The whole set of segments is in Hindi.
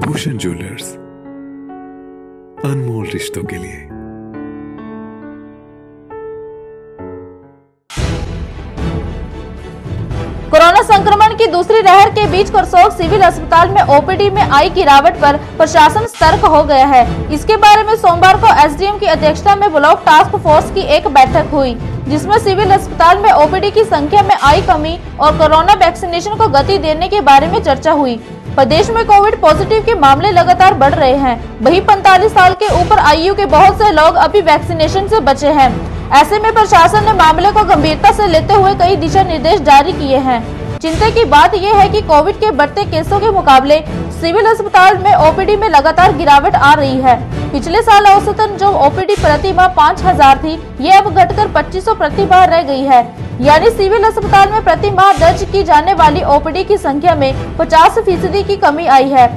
भूषण ज्वेलर्स, अनमोल रिश्तों के लिए। कोरोना संक्रमण की दूसरी लहर के बीच करसोग सिविल अस्पताल में ओपीडी में आई गिरावट पर प्रशासन सतर्क हो गया है। इसके बारे में सोमवार को एसडीएम की अध्यक्षता में ब्लॉक टास्क फोर्स की एक बैठक हुई, जिसमें सिविल अस्पताल में ओपीडी की संख्या में आई कमी और कोरोना वैक्सीनेशन को गति देने के बारे में चर्चा हुई। प्रदेश में कोविड पॉजिटिव के मामले लगातार बढ़ रहे हैं, वहीं 45 साल के ऊपर आयु के बहुत से लोग अभी वैक्सीनेशन से बचे हैं। ऐसे में प्रशासन ने मामले को गंभीरता से लेते हुए कई दिशा निर्देश जारी किए हैं। चिंता की बात यह है कि कोविड के बढ़ते केसों के मुकाबले सिविल अस्पताल में ओपीडी में लगातार गिरावट आ रही है। पिछले साल औसतन जो ओपीडी प्रति माह 5000 थी, ये अब घटकर 2500 प्रति माह रह गई है। यानी सिविल अस्पताल में प्रति माह दर्ज की जाने वाली ओपीडी की संख्या में 50% की कमी आई है।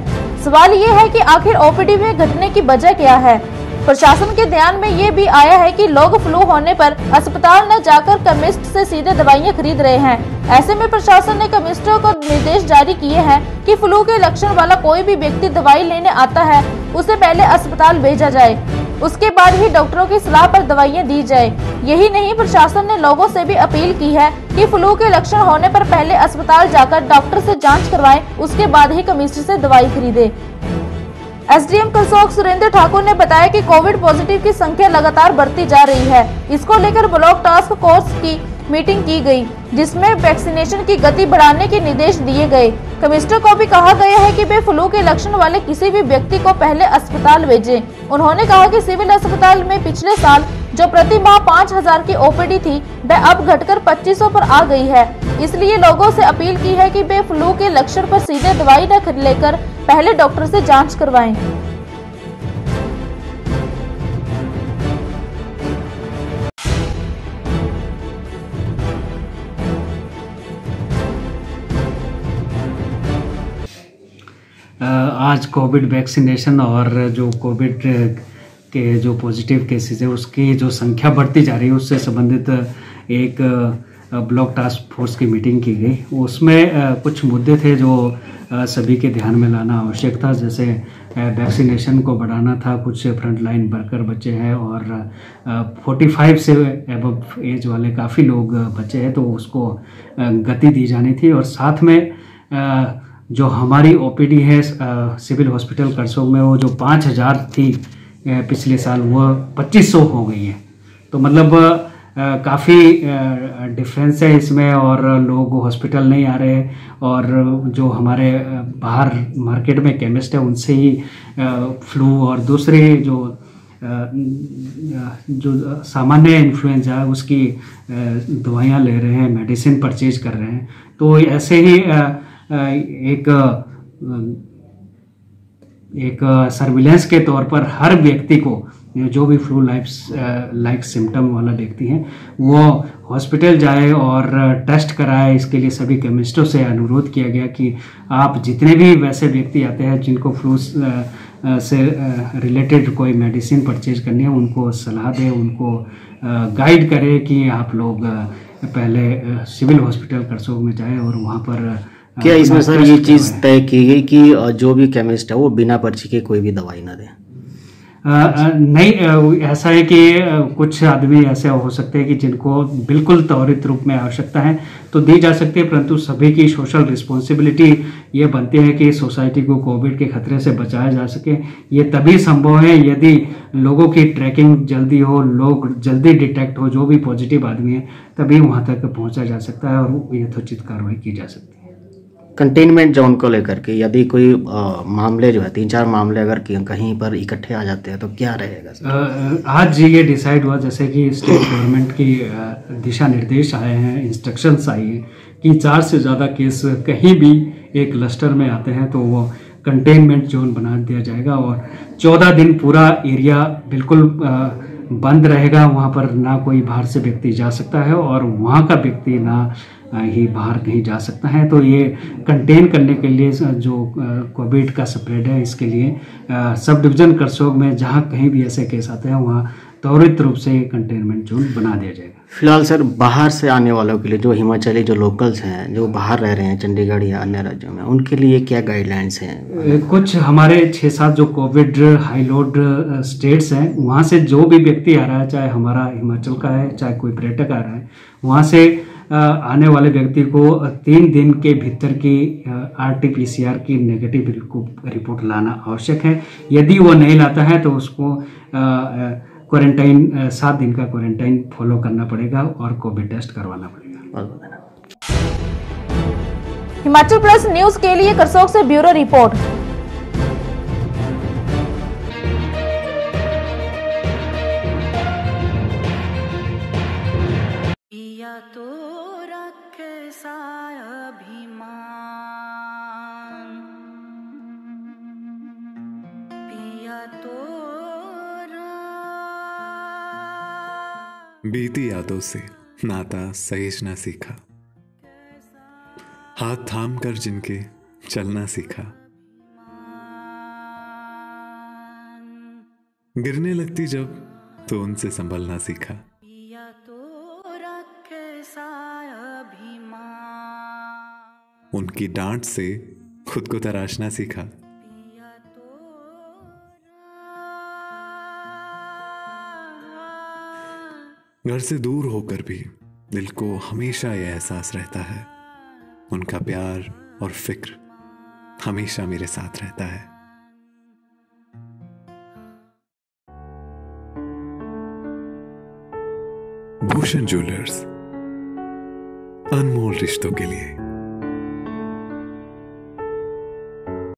सवाल ये है कि आखिर ओपीडी में घटने की वजह क्या है। प्रशासन के ध्यान में ये भी आया है कि लोग फ्लू होने पर अस्पताल न जाकर केमिस्ट से सीधे दवाइयां खरीद रहे हैं। ऐसे में प्रशासन ने केमिस्टों को निर्देश जारी किए हैं कि फ्लू के लक्षण वाला कोई भी व्यक्ति दवाई लेने आता है, उसे पहले अस्पताल भेजा जाए, उसके बाद ही डॉक्टरों की सलाह पर दवाइयां दी जाए। यही नहीं, प्रशासन ने लोगों से भी अपील की है कि फ्लू के लक्षण होने पर पहले अस्पताल जाकर डॉक्टर से जांच करवाएं, उसके बाद ही केमिस्ट से दवाई खरीदे। एसडीएम करसोग सुरेंद्र ठाकुर ने बताया कि कोविड पॉजिटिव की संख्या लगातार बढ़ती जा रही है। इसको लेकर ब्लॉक टास्क फोर्स की मीटिंग की गई, जिसमें वैक्सीनेशन की गति बढ़ाने के निर्देश दिए गए। कमिश्नर को भी कहा गया है कि वे फ्लू के लक्षण वाले किसी भी व्यक्ति को पहले अस्पताल भेजें। उन्होंने कहा कि सिविल अस्पताल में पिछले साल जो प्रति माह 5000 की ओपीडी थी, वह अब घटकर 2500 पर आ गई है। इसलिए लोगों से अपील की है कि वे फ्लू के लक्षण पर सीधे दवाई न लेकर पहले डॉक्टर से जांच करवाएं। आज कोविड वैक्सीनेशन और जो कोविड के जो पॉजिटिव केसेस है उसकी जो संख्या बढ़ती जा रही है, उससे संबंधित एक ब्लॉक टास्क फोर्स की मीटिंग की गई। उसमें कुछ मुद्दे थे जो सभी के ध्यान में लाना आवश्यक था, जैसे वैक्सीनेशन को बढ़ाना था। कुछ फ्रंटलाइन वर्कर बचे हैं और 45 से एबव एज वाले काफ़ी लोग बचे हैं, तो उसको गति दी जानी थी। और साथ में जो हमारी ओपीडी है सिविल हॉस्पिटल करसोग में, वो जो 5000 थी पिछले साल, वो 2500 हो गई है। तो मतलब काफ़ी डिफरेंस है इसमें, और लोग हॉस्पिटल नहीं आ रहे। और जो हमारे बाहर मार्केट में केमिस्ट है, उनसे ही फ्लू और दूसरे जो सामान्य इन्फ्लुएंजा है उसकी दवाइयाँ ले रहे हैं, मेडिसिन परचेज कर रहे हैं। तो ऐसे ही एक सर्विलेंस के तौर पर हर व्यक्ति को, जो भी फ्लू लाइक सिम्टम वाला व्यक्ति है, वो हॉस्पिटल जाए और टेस्ट कराए। इसके लिए सभी केमिस्टों से अनुरोध किया गया कि आप जितने भी वैसे व्यक्ति आते हैं जिनको फ्लू से रिलेटेड कोई मेडिसिन परचेज करनी है, उनको सलाह दें, उनको गाइड करें कि आप लोग पहले सिविल हॉस्पिटल करसोग में जाए और वहाँ पर क्या इसमें सर ये चीज़ तय की गई कि जो भी केमिस्ट है वो बिना पर्ची के कोई भी दवाई ना दे? नहीं, ऐसा है कि कुछ आदमी ऐसे हो सकते हैं कि जिनको बिल्कुल त्वरित रूप में आवश्यकता है तो दी जा सकती है, परंतु सभी की सोशल रिस्पॉन्सिबिलिटी ये बनती है कि सोसाइटी को कोविड के खतरे से बचाया जा सके। ये तभी संभव है यदि लोगों की ट्रैकिंग जल्दी हो, लोग जल्दी डिटेक्ट हो, जो भी पॉजिटिव आदमी है तभी वहाँ तक पहुँचा जा सकता है और यथोचित कार्रवाई की जा सकती है। कंटेनमेंट जोन को लेकर के यदि कोई मामले जो है 3-4 मामले अगर कहीं पर इकट्ठे आ जाते हैं तो क्या रहेगा? आज ये डिसाइड हुआ, जैसे कि स्टेट गवर्नमेंट की दिशा निर्देश आए हैं, इंस्ट्रक्शंस आई हैं कि 4 से ज़्यादा केस कहीं भी एक क्लस्टर में आते हैं तो वो कंटेनमेंट जोन बना दिया जाएगा और 14 दिन पूरा एरिया बिल्कुल बंद रहेगा। वहाँ पर ना कोई बाहर से व्यक्ति जा सकता है और वहाँ का व्यक्ति ना ही बाहर कहीं जा सकता है। तो ये कंटेन करने के लिए जो कोविड का स्प्रेड है, इसके लिए सब डिवीज़न करसोग में जहाँ कहीं भी ऐसे केस आते हैं वहाँ त्वरित रूप से कंटेनमेंट जोन बना दिया जाएगा। फिलहाल सर बाहर से आने वालों के लिए जो हिमाचली जो लोकल्स हैं जो बाहर रह रहे हैं चंडीगढ़ या अन्य राज्यों में, उनके लिए क्या गाइडलाइंस हैं? कुछ हमारे 6-7 जो कोविड हाई लोड स्टेट्स हैं, वहाँ से जो भी व्यक्ति आ रहा है, चाहे हमारा हिमाचल का है चाहे कोई पर्यटक आ रहा है, वहाँ से आने वाले व्यक्ति को 3 दिन के भीतर की RT-PCR की नेगेटिव रिपोर्ट लाना आवश्यक है। यदि वो नहीं लाता है तो उसको क्वारंटाइन 7 दिन का क्वारंटाइन फॉलो करना पड़ेगा और कोविड टेस्ट करवाना पड़ेगा। हिमाचल प्लस न्यूज के लिए करसोग से ब्यूरो रिपोर्ट। तो रखे सा अभिमान, पिया तो बीती यादों से नाता सहेजना सीखा, हाथ थाम कर जिनके चलना सीखा, गिरने लगती जब तो उनसे संभलना सीखा, उनकी डांट से खुद को तराशना सीखा, घर से दूर होकर भी दिल को हमेशा यह एहसास रहता है, उनका प्यार और फिक्र हमेशा मेरे साथ रहता है। भूषण ज्वेलर्स, अनमोल रिश्तों के लिए।